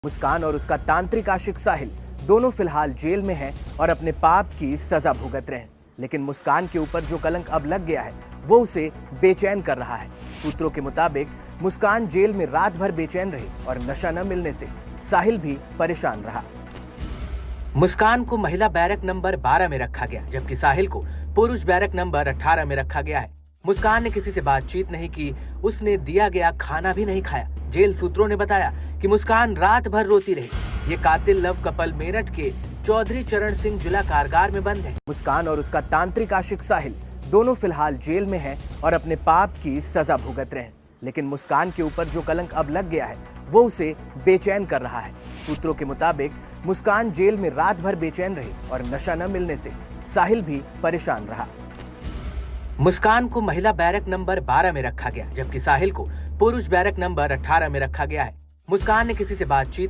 मुस्कान और उसका तांत्रिक आशिक साहिल दोनों फिलहाल जेल में हैं और अपने पाप की सजा भुगत रहे हैं। लेकिन मुस्कान के ऊपर जो कलंक अब लग गया है वो उसे बेचैन कर रहा है। सूत्रों के मुताबिक मुस्कान जेल में रात भर बेचैन रही और नशा न मिलने से साहिल भी परेशान रहा। मुस्कान को महिला बैरक नंबर 12 में रखा गया, जबकि साहिल को पुरुष बैरक नंबर 18 में रखा गया है। मुस्कान ने किसी से बातचीत नहीं की, उसने दिया गया खाना भी नहीं खाया। जेल सूत्रों ने बताया कि मुस्कान रात भर रोती रही। ये कातिल लव कपल मेरठ के चौधरी चरण सिंह जिला कारागार में बंद है। मुस्कान और उसका तांत्रिक आशिक साहिल दोनों फिलहाल जेल में हैं और अपने पाप की सजा भुगत रहे हैं। लेकिन मुस्कान के ऊपर जो कलंक अब लग गया है वो उसे बेचैन कर रहा है। सूत्रों के मुताबिक मुस्कान जेल में रात भर बेचैन रही और नशा न मिलने से साहिल भी परेशान रहा। मुस्कान को महिला बैरक नंबर 12 में रखा गया, जबकि साहिल को पुरुष बैरक नंबर 18 में रखा गया है। मुस्कान ने किसी से बातचीत